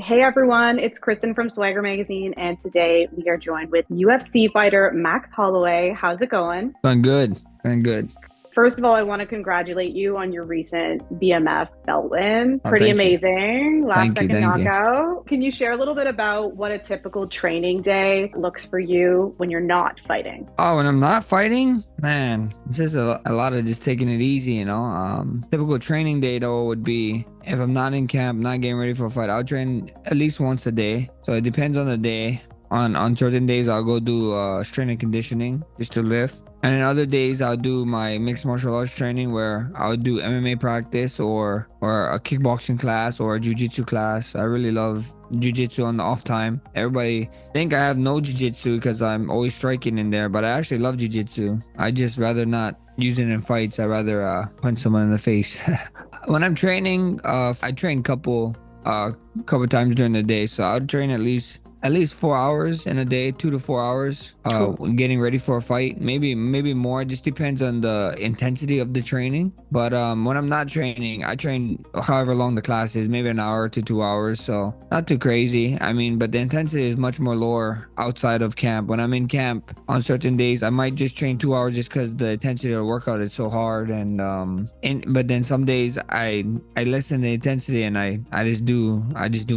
Hey everyone, it's Kristen from Swagger Magazine, and today we are joined with UFC fighter Max Holloway. How's it going? Doing good. Doing good. First of all, I want to congratulate you on your recent BMF belt win. Oh, Pretty thank you. amazing. Last Thank you. second Thank you. knockout. Can you share a little bit about what a typical training day looks for you when you're not fighting? Oh, when I'm not fighting, man, it's just a lot of just taking it easy, Typical training day though would be if I'm not in camp, not getting ready for a fight, I'll train at least once a day. So it depends on the day. On certain days, I'll go do strength and conditioning just to lift. And in other days, I'll do my mixed martial arts training where I'll do MMA practice or a kickboxing class or a jiu-jitsu class. I really love jiu-jitsu on the off time. Everybody think I have no jiu-jitsu because I'm always striking in there, but I actually love jiu-jitsu. I just rather not use it in fights. I rather punch someone in the face. When I'm training, I train couple times during the day, so I'll train at least 4 hours in a day, 2 to 4 hours, getting ready for a fight. Maybe more. It just depends on the intensity of the training. But when I'm not training, I train however long the class is, maybe an hour to 2 hours. So not too crazy. I mean, but the intensity is much more lower outside of camp. When I'm in camp on certain days, I might just train 2 hours just because the intensity of the workout is so hard. But then some days I lessen the intensity and I just do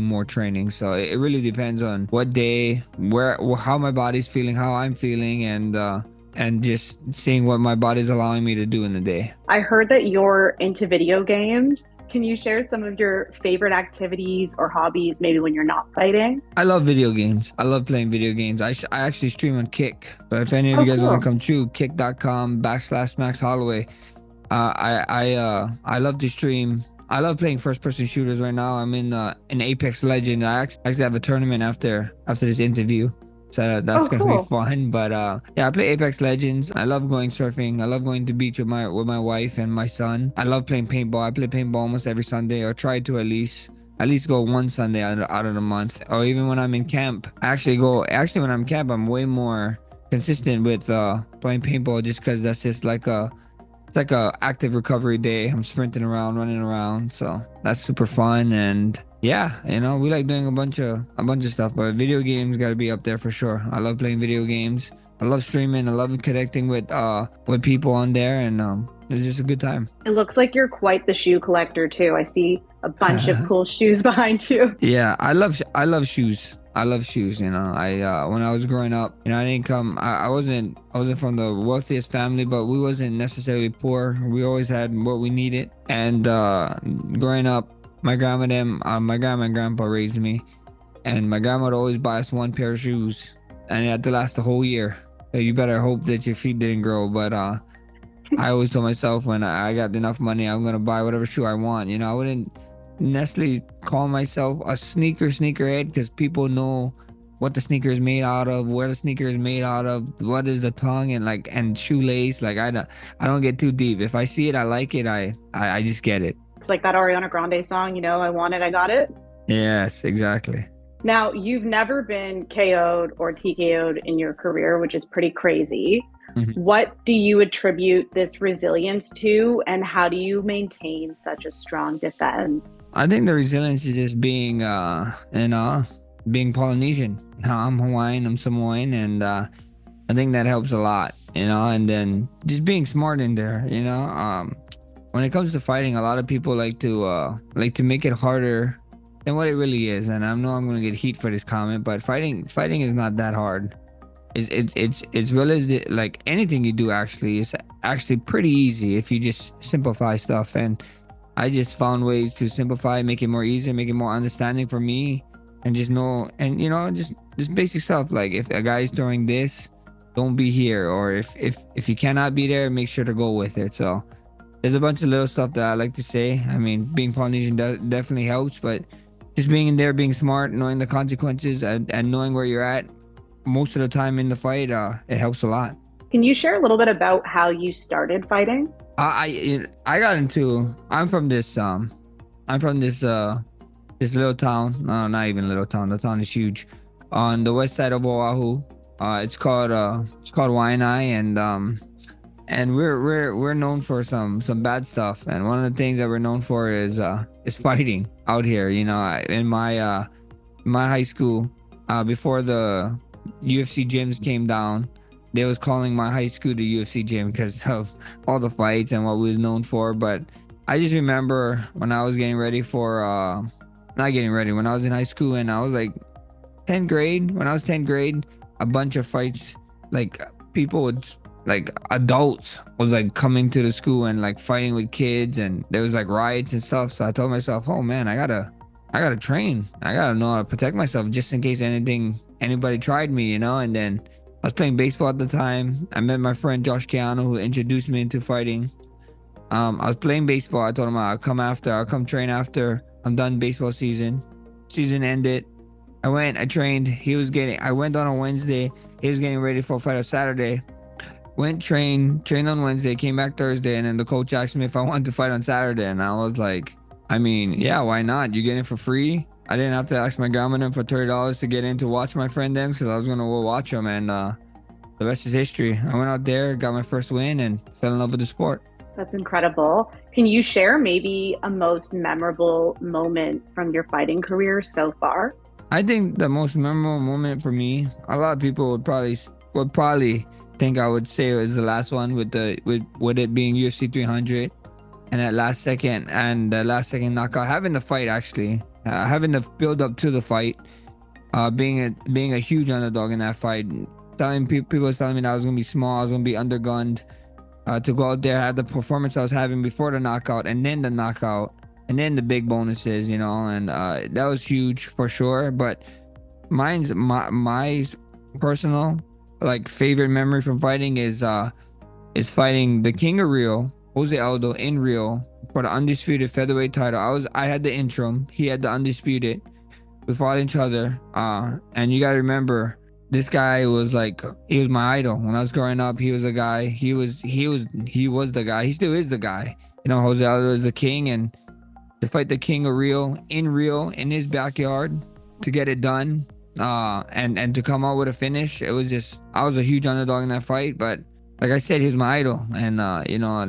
more training. So it really depends on what day, how my body's feeling, how I'm feeling, and just seeing what my body's allowing me to do in the day. I heard that you're into video games. Can you share some of your favorite activities or hobbies, maybe when you're not fighting? I love video games. I love playing video games. I actually stream on Kick. But if any of Oh, you guys want to cool. come true, kick.com/Max Holloway. I love to stream. I love playing first person shooters right now. I'm in Apex Legends. I actually have a tournament after this interview. So that's Oh, gonna be cool. fun. But yeah, I play Apex Legends. I love going surfing. I love going to beach with my wife and my son. I love playing paintball. I play paintball almost every Sunday, or try to at least go one Sunday out of the month. Or even when I'm in camp, actually when I'm in camp, I'm way more consistent with playing paintball just because that's just like a it's like a active recovery day. I'm sprinting around, running around, so that's super fun. And yeah, we like doing a bunch of stuff, but video games got to be up there for sure. I love playing video games. I love streaming. I love connecting with people on there, and it's just a good time. It looks like you're quite the shoe collector too. I see a bunch of cool shoes behind you. Yeah, I love shoes. I love shoes. I when I was growing up, I didn't come. I wasn't from the wealthiest family, but we wasn't necessarily poor. We always had what we needed. And growing up, my grandma and grandpa raised me, and my grandma would always buy us one pair of shoes, and it had to last the whole year. So you better hope that your feet didn't grow. But I always told myself when I got enough money, I'm gonna buy whatever shoe I want. I wouldn't necessarily call myself a sneakerhead because people know what the sneaker is made out of, where the sneaker is made out of, what is the tongue and shoelace. Like I don't get too deep. If I see it, I like it. I just get it. It's like that Ariana Grande song, I want it, I got it. Yes, exactly. Now, you've never been KO'd or TKO'd in your career, which is pretty crazy. Mhm. What do you attribute this resilience to, and how do you maintain such a strong defense? I think the resilience is just being Polynesian. I'm Hawaiian, I'm Samoan, and I think that helps a lot. And then just being smart in there. When it comes to fighting, a lot of people like to make it harder than what it really is. And I know I'm gonna get heat for this comment, but fighting is not that hard. It's really like anything you do. Actually, it's actually pretty easy if you just simplify stuff. And I just found ways to simplify, make it more easier, make it more understanding for me, and just know. And just basic stuff like if a guy's throwing this, don't be here, or if you cannot be there, make sure to go with it. So there's a bunch of little stuff that I like to say. I mean, being Polynesian definitely helps, but just being in there, being smart, knowing the consequences, and knowing where you're at most of the time in the fight, it helps a lot. Can you share a little bit about how you started fighting? I got into. I'm from this little town. No, not even little town. The town is huge, on the west side of Oahu. It's called Waianae, and we're known for some bad stuff. And one of the things that we're known for is fighting out here. In my high school, before the UFC gyms came down, they was calling my high school the UFC gym because of all the fights and what we was known for. But I just remember when I was getting ready for, not getting ready, when I was in high school and I was like 10th grade. When I was 10th grade, a bunch of fights, like people would, like adults was like coming to the school and like fighting with kids, and there was like riots and stuff. So I told myself, oh man, I gotta train. I gotta know how to protect myself just in case anybody tried me, And then I was playing baseball at the time. I met my friend Josh Keanu, who introduced me into fighting. I was playing baseball. I told him I'll come train after I'm done baseball season. Season ended. I trained. I went on a Wednesday. He was getting ready for a fight on Saturday. Trained on Wednesday, came back Thursday, and then the coach asked me if I wanted to fight on Saturday. And I was like, I mean, yeah, why not? You get it for free. I didn't have to ask my grandmother for $30 to get in to watch my friend them because I was gonna go watch them, and the rest is history. I went out there, got my first win, and fell in love with the sport. That's incredible. Can you share maybe a most memorable moment from your fighting career so far? I think the most memorable moment for me, a lot of people would probably think I would say it was the last one with it being UFC 300 and that last second knockout, having the fight actually, having the build up to the fight, being a huge underdog in that fight, people was telling me that I was gonna be small, I was gonna be undergunned, to go out there, have the performance I was having before the knockout, and then the knockout, and then the big bonuses, and that was huge for sure. But my personal like favorite memory from fighting is fighting the King of Rio, Jose Aldo, in Rio for the undisputed featherweight title. I had the interim, he had the undisputed. We fought each other, and you gotta remember, this guy was like, he was my idol when I was growing up. He was a guy. He was the guy. He still is the guy. Jose Aldo is the king, and to fight the King of Rio in his backyard to get it done, and to come out with a finish, it was just, I was a huge underdog in that fight. But like I said, he's my idol, and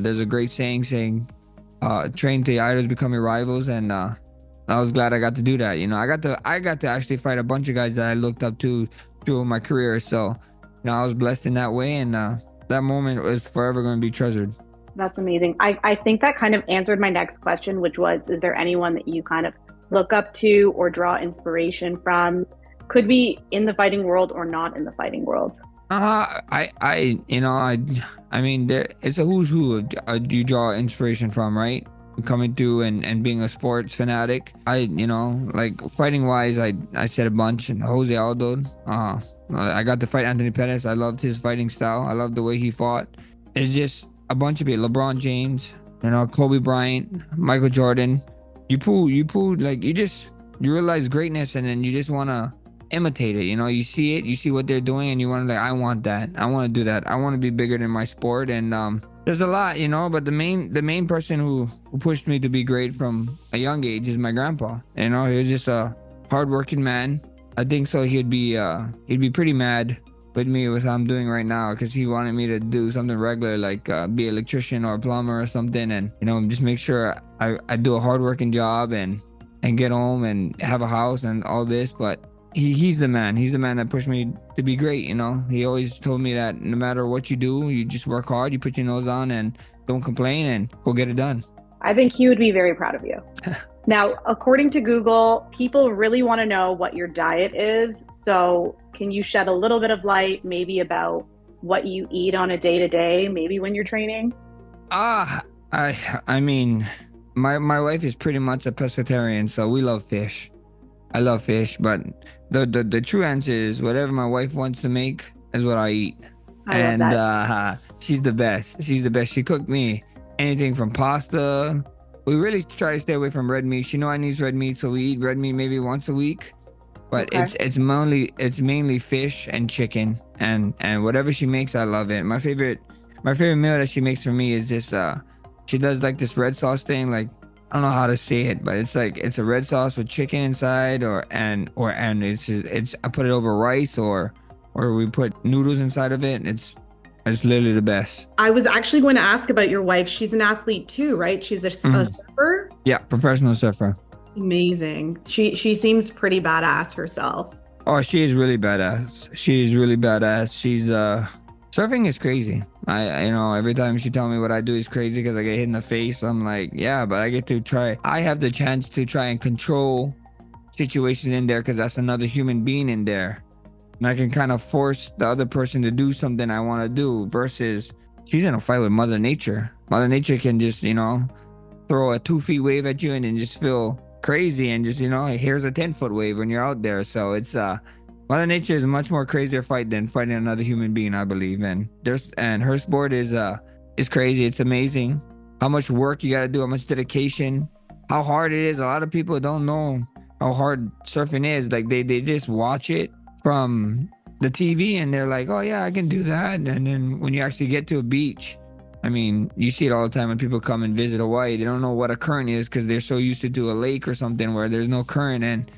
there's a great saying, train to your idols, become your rivals, and I was glad I got to do that. I got to actually fight a bunch of guys that I looked up to through my career. So I was blessed in that way, and that moment is forever going to be treasured. That's amazing. I think that kind of answered my next question, which was, is there anyone that you kind of look up to or draw inspiration from? Could be in the fighting world or not in the fighting world. I mean, it's a who's who you draw inspiration from, right? Coming through and being a sports fanatic. Like fighting wise, I said a bunch. And Jose Aldo, I got to fight Anthony Pettis. I loved his fighting style. I loved the way he fought. It's just a bunch of people. LeBron James, Kobe Bryant, Michael Jordan. You realize greatness, and then you just want to imitate it. You see it, you see what they're doing, and you want to, like, I want that, I want to do that, I want to be bigger than my sport. And there's a lot, but the main person who pushed me to be great from a young age is my grandpa. He was just a hardworking man. I think so he'd be pretty mad with me with what I'm doing right now, because he wanted me to do something regular, like be an electrician or a plumber or something, and just make sure I do a hardworking job and get home and have a house and all this. But he's the man that pushed me to be great. He always told me that no matter what you do, you just work hard, you put your nose on, and don't complain, and go get it done. I think he would be very proud of you. Now, according to Google, people really want to know what your diet is. So can you shed a little bit of light maybe about what you eat on a day-to-day, maybe when you're training? I mean, my wife is pretty much a pescatarian, so we love fish. I love fish, but the true answer is whatever my wife wants to make is what I eat. I love that. She's the best. She cooked me anything from pasta. We really try to stay away from red meat. She know I need red meat, so we eat red meat maybe once a week. But Okay. it's mainly fish and chicken, and whatever she makes, I love it. My favorite meal that she makes for me is this. She does like this red sauce thing, like, I don't know how to say it, but it's like, it's a red sauce with chicken inside, and it's I put it over rice, or we put noodles inside of it. It's literally the best. I was actually going to ask about your wife. She's an athlete too, right? She's a Mhm. surfer. Yeah, professional surfer. Amazing. She seems pretty badass herself. Oh, she is really badass. She is really badass. She's surfing is crazy. You know, every time she tell me what I do is crazy because I get hit in the face. I'm like, yeah, but I get to try. I have the chance to try and control situations in there because that's another human being in there. And I can kind of force the other person to do something I want to do versus she's in a fight with Mother Nature. Mother Nature can just, you know, throw a 2 feet wave at you and then just feel crazy and just, you know, here's a 10 foot wave when you're out there. So it's Mother Nature is a much more crazier fight than fighting another human being, I believe. And her sport is crazy. It's amazing how much work you gotta do, how much dedication, how hard it is. A lot of people don't know how hard surfing is. Like they just watch it from the TV and they're like, oh yeah, I can do that. And then when you actually get to a beach, I mean, you see it all the time when people come and visit Hawaii. They don't know what a current is because they're so used to a lake or something where there's no current, and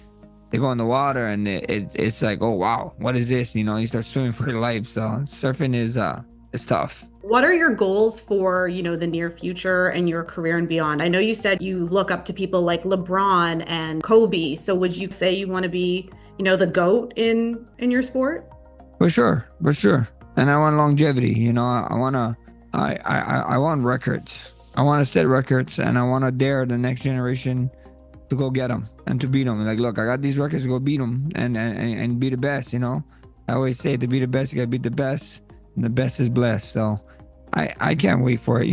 they go in the water and it's like, oh wow, what is this? You know, you start swimming for your life. So surfing is tough. What are your goals for, the near future and your career and beyond? I know you said you look up to people like LeBron and Kobe. So would you say you want to be, the GOAT in your sport? For sure, for sure. And I want longevity. You know, I wanna, I want records. I want to set records, and I want to dare the next generation to go get them and to beat them. Like, look, I got these records, go beat them and be the best. You know, I always say to be the best, you gotta beat the best, and the best is blessed. So, I can't wait for it.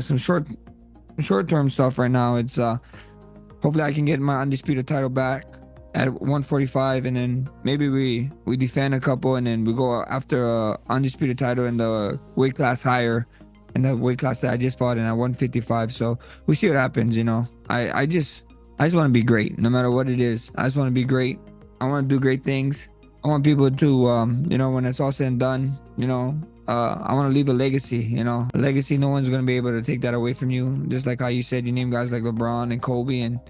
Some short term stuff right now. It's hopefully I can get my undisputed title back at 145, and then maybe we defend a couple, and then we go after a undisputed title in the weight class higher, in the weight class that I just fought in at 155. So we see what happens. I just want to be great no matter what it is. I just want to be great. I want to do great things. I want people to when it's all said and done, I want to leave a legacy. A legacy. No one's going to be able to take that away from you. Just like how you said, you name guys like LeBron and Kobe, and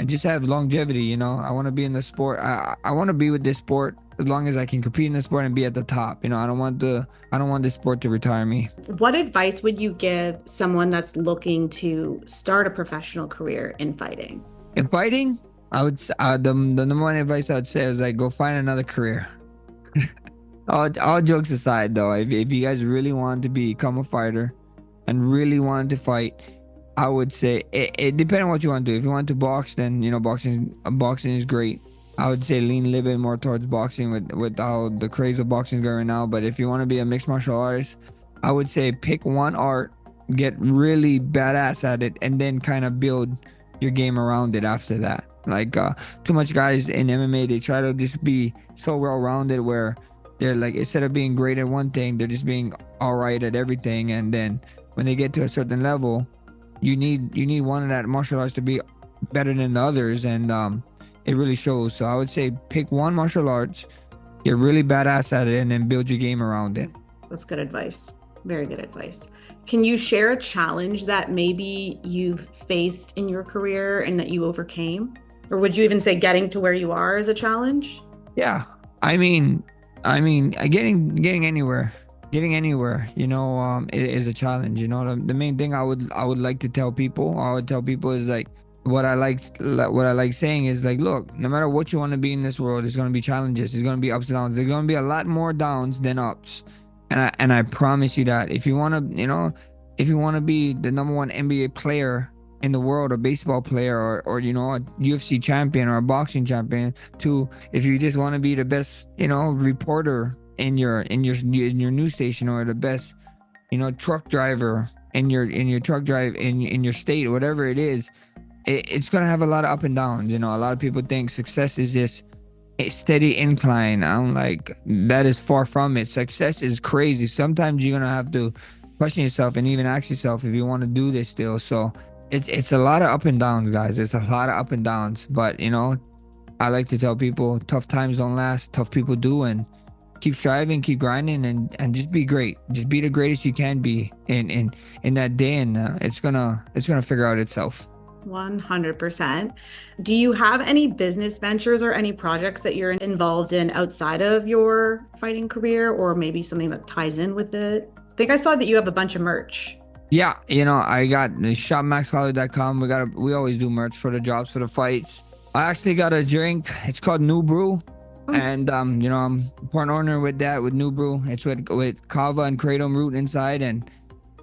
just have longevity. I want to be in the sport. I want to be with this sport as long as I can compete in the sport and be at the top. I don't want this sport to retire me. What advice would you give someone that's looking to start a professional career in fighting? In fighting, I would the number one advice I would say is like, go find another career. All jokes aside, though, if you guys really want to become a fighter and really want to fight, I would say it depends on what you want to do. If you want to box, then boxing is great. I would say lean a little bit more towards boxing with how the craze of boxing is going right now. But if you want to be a mixed martial artist, I would say pick one art, get really badass at it, and then kind of build your game around it after that. Like too much guys in MMA, they try to just be so well-rounded where they're like, instead of being great at one thing, they're just being all right at everything. And then when they get to a certain level, you need one of that martial arts to be better than the others, and it really shows. So I would say pick one martial arts, get really badass at it, and then build your game around it. That's good advice. Very good advice. Can you share a challenge that maybe you've faced in your career and that you overcame? Or would you even say getting to where you are is a challenge? Yeah. I mean, getting anywhere, is a challenge. The main thing I would like to tell people, is like, what I like saying is like, look, no matter what you want to be in this world, there's going to be challenges. There's going to be ups and downs. There's going to be a lot more downs than ups. And I promise you that if you want to be the number one NBA player in the world, a baseball player, or a UFC champion or a boxing champion, to if you just want to be the best, reporter in your news station, or the best, truck driver in your truck drive in your state, whatever it is, it's gonna have a lot of up and downs. A lot of people think success is this a steady incline. I'm like, that is far from it. Success is crazy. Sometimes you're gonna have to question yourself and even ask yourself if you want to do this still. So it's a lot of up and downs, guys. It's a lot of up and downs. But I like to tell people, tough times don't last, tough people do, and keep striving, keep grinding, and just be great. Just be the greatest you can be in that day, and it's gonna figure out itself. 100%. Do you have any business ventures or any projects that you're involved in outside of your fighting career, or maybe something that ties in with it? I think I saw that you have a bunch of merch. Yeah, I got the shopmaxholloway.com. We always do merch for the jobs for the fights. I actually got a drink. It's called New Brew. Oh, And I'm part owner with that with New Brew. It's with kava and kratom root inside. And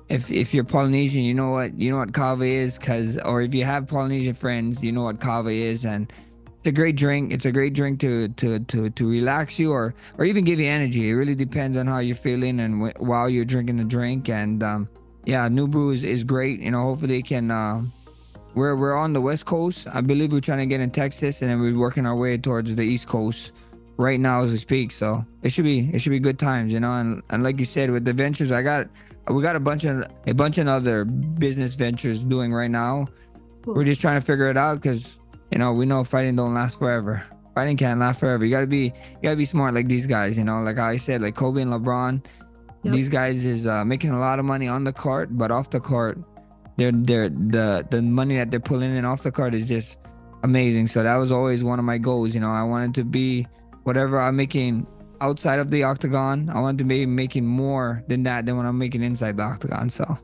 if you're Polynesian, you know what kava is, or if you have Polynesian friends, you know what kava is. And it's a great drink. It's a great drink to relax you, or even give you energy. It really depends on how you're feeling and while you're drinking the drink. And yeah, New Brew is great. Hopefully it can. We're on the West Coast. I believe we're trying to get in Texas, and then we're working our way towards the East Coast right now as we speak. So it should be good times. And like you said, with the ventures, we got a bunch of other business ventures doing right now. We're cool. just trying to figure it out because we know fighting don't last forever. Fighting can't last forever. You gotta be smart like these guys. Like how I said, like Kobe and LeBron. Yep. These guys is making a lot of money on the court, but off the court, the money that they're pulling in off the court is just amazing. So that was always one of my goals. I wanted to be whatever I'm making outside of the octagon. I wanted to be making more than that than when I'm making inside the octagon. So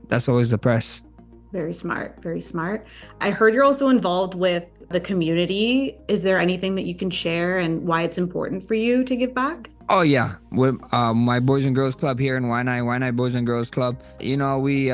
that's always the press. Very smart. Very smart. I heard you're also involved with the community. Is there anything that you can share and why it's important for you to give back? Oh yeah, with my Boys and Girls Club here in Waianae Boys and Girls Club. We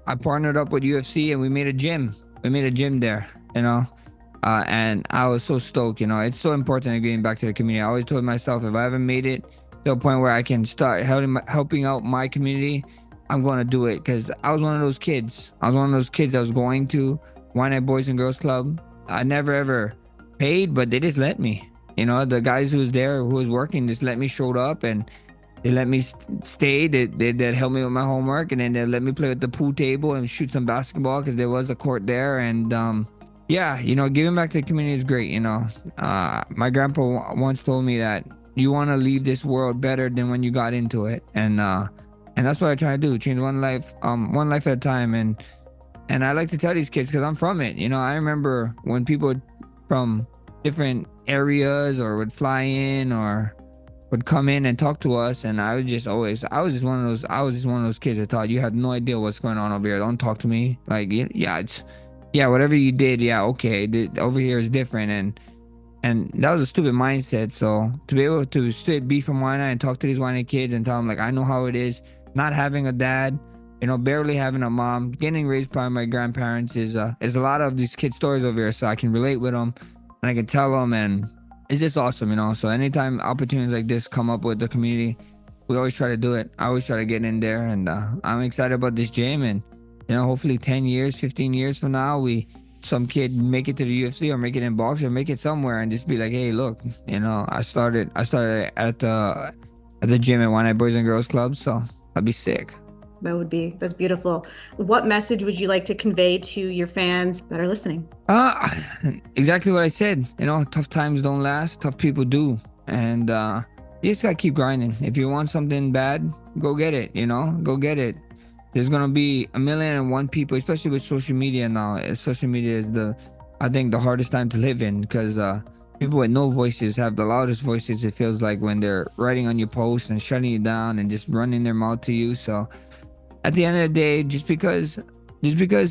I partnered up with UFC and we made a gym. We made a gym there. And I was so stoked. It's so important to getting back to the community. I always told myself if I haven't made it to a point where I can start helping out my community, I'm going to do it because I was one of those kids. I was one of those kids that was going to Waianae Boys and Girls Club. I never ever paid, but they just let me. The guys who was there, who was working, just let me showed up and they let me stay. They'd help me with my homework, and then they let me play with the pool table and shoot some basketball because there was a court there. And yeah, giving back to the community is great. My grandpa once told me that you want to leave this world better than when you got into it, and that's what I try to do, change one life at a time. And I like to tell these kids because I'm from it. I remember when people from different areas or would fly in or would come in and talk to us, and I was just one of those kids that thought you have no idea what's going on over here. Don't talk to me. Like yeah, whatever you did, yeah, okay. Over here is different, and that was a stupid mindset. So to be able to be from Waianae and talk to these Waianae kids and tell them like I know how it is, not having a dad, barely having a mom, getting raised by my grandparents is a lot of these kids' stories over here. So I can relate with them and I can tell them, and it's just awesome. So anytime opportunities like this come up with the community, we always try to do it. I always try to get in there, and I'm excited about this gym. And hopefully 10 years, 15 years from now, some kid make it to the UFC or make it in boxing or make it somewhere and just be like, hey, look, I started at the gym at One Night Boys and Girls Club, so I'd be sick. That's beautiful. What message would you like to convey to your fans that are listening? Exactly what I said. Tough times don't last, tough people do. And you just gotta keep grinding. If you want something bad, go get it, go get it. There's gonna be 1,000,001 people, especially with social media now. Social media is I think the hardest time to live in because people with no voices have the loudest voices. It feels like when they're writing on your posts and shutting you down and just running their mouth to you. So at the end of the day, just because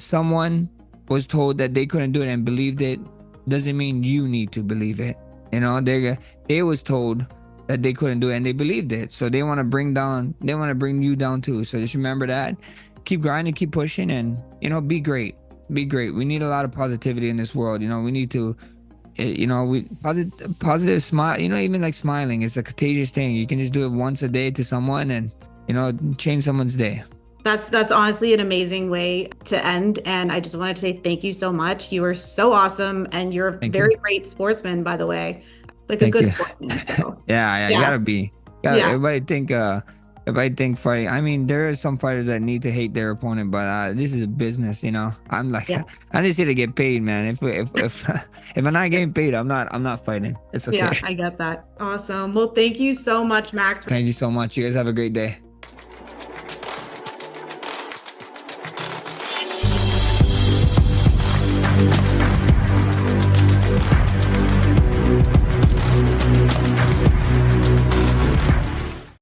someone was told that they couldn't do it and believed it, doesn't mean you need to believe it. They was told that they couldn't do it and they believed it, so they want to bring you down too. So just remember that, keep grinding, keep pushing, and be great. We need a lot of positivity in this world. We need to positive smile. Even like smiling, it's a contagious thing. You can just do it once a day to someone and change someone's day. That's honestly an amazing way to end. And I just wanted to say thank you so much. You are so awesome. And you're a very great sportsman, by the way. Like a good sportsman. So yeah, you gotta be. Yeah. Everybody think fighting. I mean, there are some fighters that need to hate their opponent, but this is a business, I'm like, I'm just here to get paid, man. If I'm not getting paid, I'm not fighting. It's okay. Yeah, I get that. Awesome. Well, thank you so much, Max. Thank you so much. You guys have a great day.